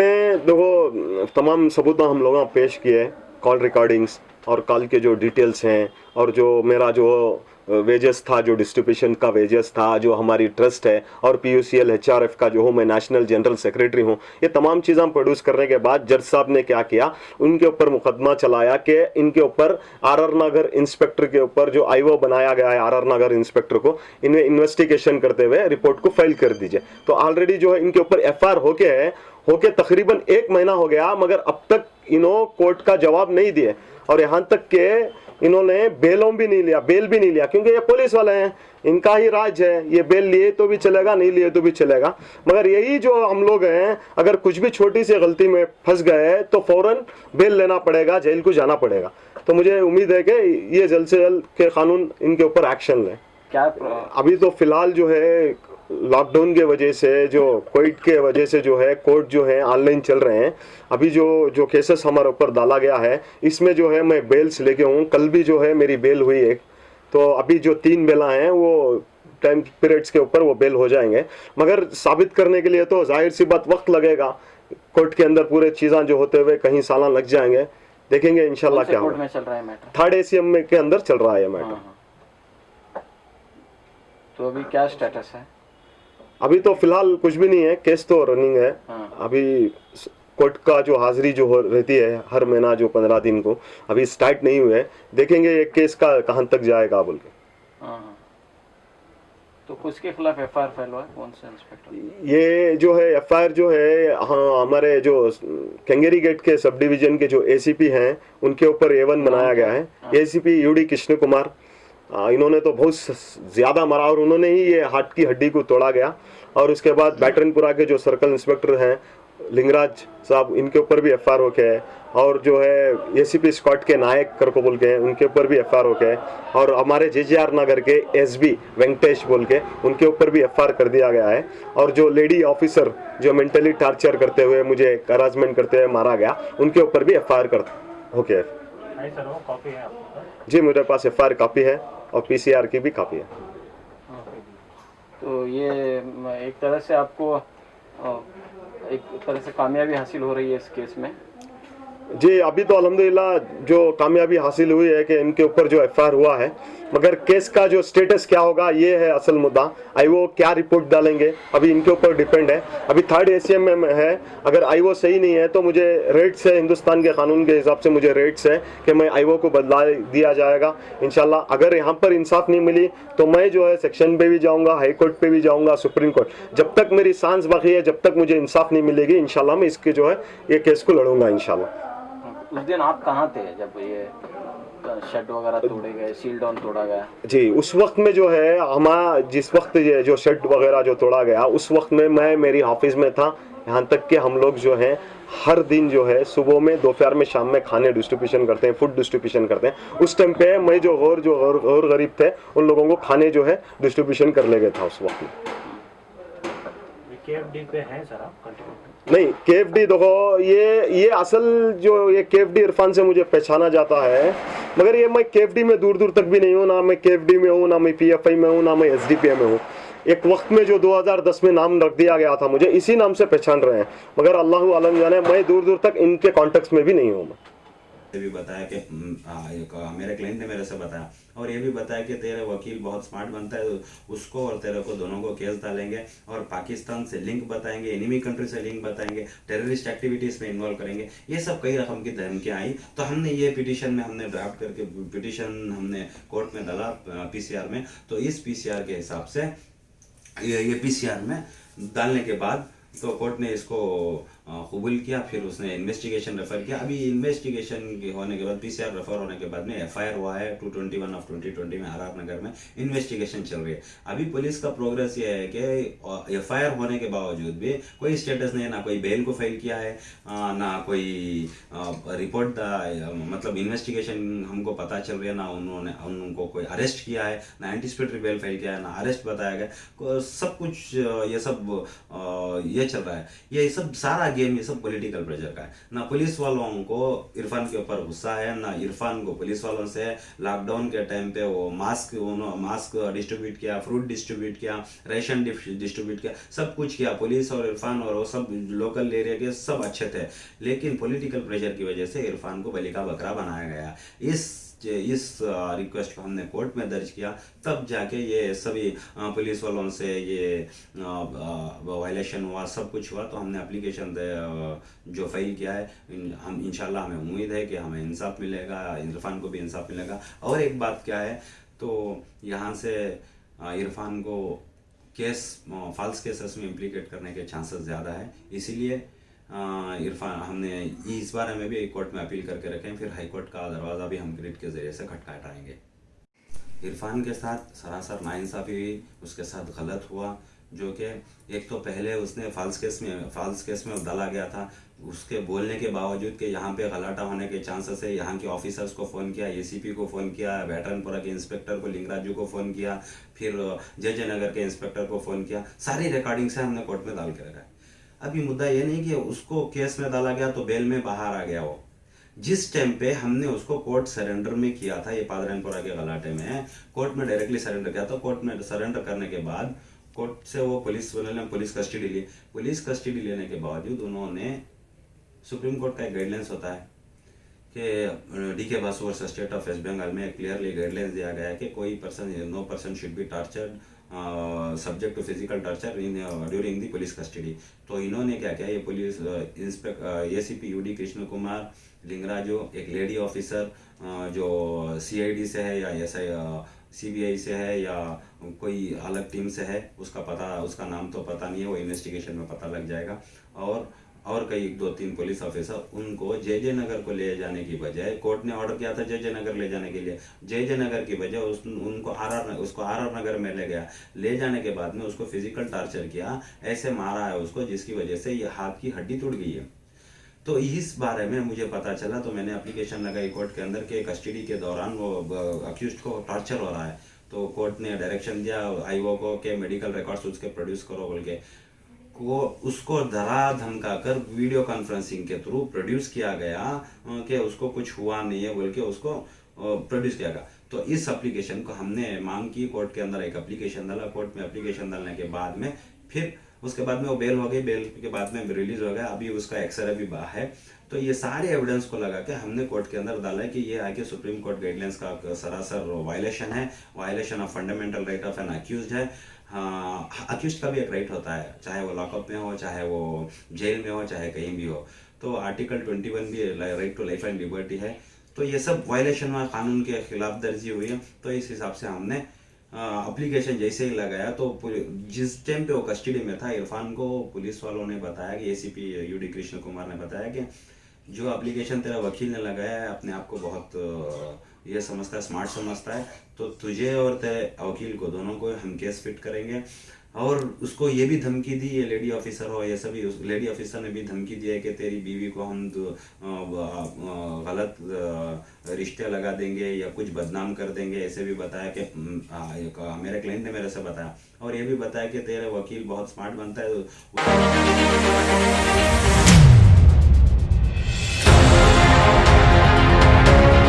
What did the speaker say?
में देखो तमाम सबूत हम लोगों पेश किए, कॉल रिकॉर्डिंग्स और कॉल के जो डिटेल्स हैं, और जो मेरा जो वेजेस था, जो डिस्ट्रीब्यूशन का वेजेस था, जो हमारी ट्रस्ट है, और PUCL HRF का जो हूँ मैं नेशनल जनरल सेक्रेटरी हूँ, ये तमाम चीज़ें प्रोड्यूस करने के बाद जज साहब ने क्या किया, उनके ऊपर मुकदमा चलाया कि इनके ऊपर RR नगर इंस्पेक्टर के ऊपर जो IO बनाया गया है, RR नगर इंस्पेक्टर को, इन्हें इन्वेस्टिगेशन करते हुए रिपोर्ट को फाइल कर दीजिए। तो ऑलरेडी जो है इनके ऊपर FIR होके तकरीबन 1 महीना हो गया, मगर अब तक इन्हों कोर्ट का जवाब नहीं दिए, और यहाँ तक के इन्होंने बेल भी नहीं लिया, क्योंकि ये पुलिस वाले हैं, इनका ही राज है, ये बेल लिए तो भी चलेगा, नहीं लिए तो भी चलेगा। मगर यही जो हम लोग हैं, अगर कुछ भी छोटी सी गलती में फंस गए तो फौरन बेल लेना पड़ेगा, जेल को जाना पड़ेगा। तो मुझे उम्मीद है कि ये जल्द से जल्द के कानून इनके ऊपर एक्शन लें। क्या अभी तो फिलहाल जो है लॉकडाउन के वजह से, जो कोविड के वजह से जो है कोर्ट जो है ऑनलाइन चल रहे हैं। अभी जो केसेस हमारे ऊपर डाला गया है, इसमें जो है मैं बेल्स लेके हूँ, कल भी जो है मेरी बेल हुई एक, तो अभी जो 3 बेला हैं वो टाइम पीरियड्स के ऊपर वो बेल हो जाएंगे। मगर साबित करने के लिए तो जाहिर सी बात वक्त लगेगा, कोर्ट के अंदर पूरे चीज़ें जो होते हुए कहीं साल लग जाएंगे, देखेंगे इंशाल्लाह क्या होगा। चल रहा है मैटर 3rd ACM के अंदर चल रहा है मैटर। तो अभी क्या स्टेटस है? अभी तो फिलहाल कुछ भी नहीं है, केस तो रनिंग है। अभी कोर्ट का जो हाजिरी जो रहती है हर महीना जो 15 दिन को, अभी स्टार्ट नहीं हुए, देखेंगे ये केस का कहां तक जाएगा बोल के। तो किसके खिलाफ FIR फाइल हुआ है, कौन से इंस्पेक्टर? ये जो है FIR जो है, हाँ, हमारे जो केंगेरी गेट के सब डिवीजन के जो ACP हैं उनके ऊपर A1 बनाया गया है। ACP UD कृष्ण कुमार, इन्होंने तो बहुत ज़्यादा मारा, और उन्होंने ही ये हाथ की हड्डी को तोड़ा गया। और उसके बाद बैटरनपुरा के जो सर्कल इंस्पेक्टर हैं लिंगराज साहब, इनके ऊपर भी FIR हो के है। और जो है ACP स्क्वाड के नायक कर को बोल के हैं, उनके ऊपर भी FIR हो के है। और हमारे JJR नगर के SB वेंकटेश बोल के, उनके ऊपर भी FIR कर दिया गया है। और जो लेडी ऑफिसर जो मेंटली टार्चर करते हुए मुझे हरासमेंट करते हुए मारा गया, उनके ऊपर भी FIR कर हो के है। जी, मेरे पास FIR कॉपी है और PCR की भी कॉपी है। तो ये एक तरह से आपको एक तरह से कामयाबी हासिल हो रही है इस केस में? जी, अभी तो अल्हम्दुलिल्लाह जो कामयाबी हासिल हुई है कि इनके ऊपर जो FIR हुआ है, मगर केस का जो स्टेटस क्या होगा ये है असल मुद्दा। IO क्या रिपोर्ट डालेंगे अभी इनके ऊपर डिपेंड है। अभी 3rd ACM में है, अगर IO सही नहीं है तो मुझे रेट्स है, हिंदुस्तान के कानून के हिसाब से मुझे रेट्स है कि मैं IO को बदला दिया जाएगा इंशाल्लाह। अगर यहाँ पर इंसाफ नहीं मिली तो मैं जो है सेक्शन पे भी जाऊँगा, हाई कोर्ट पे भी जाऊँगा, सुप्रीम कोर्ट। जब तक मेरी सांस बाकी है, जब तक मुझे इंसाफ नहीं मिलेगी, इंशाल्लाह मैं इसके जो है ये केस को लड़ूंगा इंशाल्लाह। उस दिन आप कहाँ थे जब ये शेड वगैरह तोड़े गए, सील डाउन तोड़ा गया? जी, उस वक्त में जो है हमारा जिस वक्त ये जो शेड वगैरह जो तोड़ा गया, उस वक्त में मैं मेरी ऑफिस में था। यहाँ तक कि हम लोग जो है हर दिन जो है सुबह में, दोपहर में, शाम में खाने डिस्ट्रीब्यूशन करते हैं, फूड डिस्ट्रीब्यूशन करते हैं। उस टाइम पे मैं जो और गरीब थे उन लोगों को खाने जो है डिस्ट्रीब्यूशन कर ले गया था उस वक्त में। KFD पे है सर आप कंटिन्यू? नहीं, KFD देखो ये असल जो ये KFD इरफान से मुझे पहचाना जाता है, मगर ये मैं KFD में दूर दूर तक भी नहीं हूँ, ना मैं KFD में हूँ, ना मैं PFI में हूँ, ना मैं SDPI में हूँ। एक वक्त में जो 2010 में नाम रख दिया गया था, मुझे इसी नाम से पहचान रहे हैं, मगर अल्लाह आलम जाने मैं दूर दूर तक इनके कॉन्टेक्ट में भी नहीं हूँ। भी बताया कि मेरे क्लाइंट ने मेरे से बताया, और ये भी बताया कि तेरे वकील बहुत स्मार्ट बनता है, उसको और तेरे को दोनों को केस डालेंगे और पाकिस्तान से लिंक बताएंगे, एनिमी कंट्री से लिंक बताएंगे, टेररिस्ट एक्टिविटीज में इन्वॉल्व करेंगे। ये सब कई रकम की धमकियां आई। तो हमने ये पिटीशन में हमने ड्राफ्ट करके पिटीशन हमने कोर्ट में डाला PCR में। तो इस PCR के हिसाब से ये PCR में डालने के बाद तो कोर्ट ने इसको कबूल किया, फिर उसने इन्वेस्टिगेशन रेफर किया। अभी इन्वेस्टिगेशन होने के बाद PCR रेफर होने के बाद में FIR हुआ है 221 ऑफ 2020 में RR नगर में इन्वेस्टिगेशन चल रही है। अभी पुलिस का प्रोग्रेस ये है कि FIR होने के बावजूद भी कोई स्टेटस नहीं है, ना कोई बेल को फाइल किया है, ना कोई रिपोर्ट मतलब इन्वेस्टिगेशन हमको पता चल रही है, ना उनको कोई अरेस्ट किया है, ना एंटीसिपेटरी बेल फाइल किया है, ना अरेस्ट बताया गया। सब कुछ ये सब ये चल रहा है। ये सब सारा गेम ये सब पॉलिटिकल प्रेशर का है। ना पुलिस वालों को इरफान के ऊपर गुस्सा है, ना इरफान को पुलिस वालों से। लॉकडाउन के टाइम पे वो मास्क डिस्ट्रीब्यूट किया, फ्रूट डिस्ट्रीब्यूट किया, राशन डिस्ट्रीब्यूट किया, सब कुछ किया। पुलिस और इरफान और वो सब लोकल एरिया के सब अच्छे थे, लेकिन पॉलिटिकल प्रेशर की वजह से इरफान को बलि का बकरा बनाया गया। इस रिक्वेस्ट को हमने कोर्ट में दर्ज किया, तब जाके ये सभी पुलिस वालों से ये वायलेशन हुआ, सब कुछ हुआ। तो हमने एप्लीकेशन जो फाइल किया है, हम इंशाल्लाह हमें उम्मीद है कि हमें इंसाफ मिलेगा, इरफान को भी इंसाफ मिलेगा। और एक बात क्या है, तो यहाँ से इरफान को फॉल्स केसेस में इम्प्लीकेट करने के चांसेस ज़्यादा है, इसीलिए इरफान हमने इस बारे में भी कोर्ट में अपील करके रखे हैं। फिर हाई कोर्ट का दरवाज़ा भी हम रिट के ज़रिए से खटखटाएंगे। इरफान के साथ सरासर नाइंसाफ़ी हुई, उसके साथ गलत हुआ, जो कि एक तो पहले उसने फॉल्स केस में डाला गया था। उसके बोलने के बावजूद कि यहाँ पे गलाटा होने के चांसेस है, यहाँ के ऑफिसर्स को फ़ोन किया, एसीपी को फ़ोन किया, वेटरनपुरा के इंस्पेक्टर को लिंगराजू को फ़ोन किया, फिर JJ नगर के इंस्पेक्टर को फ़ोन किया। सारी रिकॉर्डिंग से हमने कोर्ट में डाल के रखा है। अभी मुद्दा ये नहीं कि उसको केस में डाला गया तो बेल में बाहर आ गया। वो जिस टाइम पे हमने उसको कोर्ट सरेंडर में किया था, ये पादरनपुरा के गलाटे में कोर्ट में डायरेक्टली सरेंडर किया था। कोर्ट में सरेंडर करने के बाद कोर्ट से वो पुलिस कस्टडी ली। पुलिस कस्टडी लेने के बावजूद उन्होंने, सुप्रीम कोर्ट का एक गाइडलाइंस होता है कि DK Basu versus state of West Bengal में क्लियरली गाइडलाइंस दिया गया है कि no person should be tortured subject to physical torture during the police custody. तो इन्होंने क्या किया, ये police ACP UD Krishna Kumar Lingaraju, एक लेडी ऑफिसर जो CID से है या CBI से है या कोई अलग टीम से है, उसका नाम तो पता नहीं है, वो इन्वेस्टिगेशन में पता लग जाएगा। और कई 2-3 पुलिस ऑफिसर, उनको JJ नगर को ले जाने की बजाय, कोर्ट ने ऑर्डर किया था JJ नगर ले जाने के लिए, JJ नगर की बजाय उसको RR नगर में ले गया। ले जाने के बाद में उसको फिजिकल टॉर्चर किया, ऐसे मारा है उसको जिसकी वजह से ये हाथ की हड्डी टूट गई है। तो इस बारे में मुझे पता चला, तो मैंने एप्लीकेशन लगाई कोर्ट के अंदर के कस्टडी के दौरान वो अक्यूज्ड को टॉर्चर हो रहा है। तो कोर्ट ने डायरेक्शन दिया IO को कि मेडिकल रिकॉर्ड्स उसके प्रोड्यूस करो बोल के। उसको डरा धमका कर वीडियो कॉन्फ्रेंसिंग के थ्रू प्रोड्यूस किया गया कि उसको कुछ हुआ नहीं है बोल के उसको प्रोड्यूस किया गया। तो इस एप्लीकेशन को हमने मांग की, कोर्ट के अंदर एक एप्लीकेशन डाला। कोर्ट में एप्लीकेशन डालने के बाद में फिर उसके बाद में वो बेल हो गई, बेल के बाद में रिलीज हो गया। अभी उसका एक्सरे भी बाहर है। तो ये सारे एविडेंस को लगा के हमने कोर्ट के अंदर डाला है कि ये आके सुप्रीम कोर्ट गाइडलाइंस का सरासर वायलेशन है, violation of fundamental right of an accused है। अक्यूज्ड का भी एक राइट होता है, चाहे वो लॉकअप में हो, चाहे वो जेल में हो, चाहे कहीं भी हो। तो आर्टिकल 21 भी right to life and liberty है। तो ये सब वायलेशन में कानून के खिलाफ दर्जी हुई है। तो इस हिसाब से हमने एप्लीकेशन जैसे ही लगाया, तो जिस टाइम पे वो कस्टडी में था, इरफान को पुलिस वालों ने बताया कि ACP UD कृष्ण कुमार ने बताया कि जो एप्लीकेशन तेरा वकील ने लगाया है अपने आप को बहुत ये समझता है, स्मार्ट समझता है, तो तुझे और तेरे वकील को दोनों को हम केस फिट करेंगे। और उसको ये भी धमकी दी, ये लेडी ऑफिसर हो, ये सभी लेडी ऑफिसर ने भी धमकी दी है कि तेरी बीवी को हम गलत रिश्ते लगा देंगे या कुछ बदनाम कर देंगे, ऐसे भी बताया कि मेरे क्लाइंट ने मेरे से बताया। और ये भी बताया कि तेरे वकील बहुत स्मार्ट बनता है।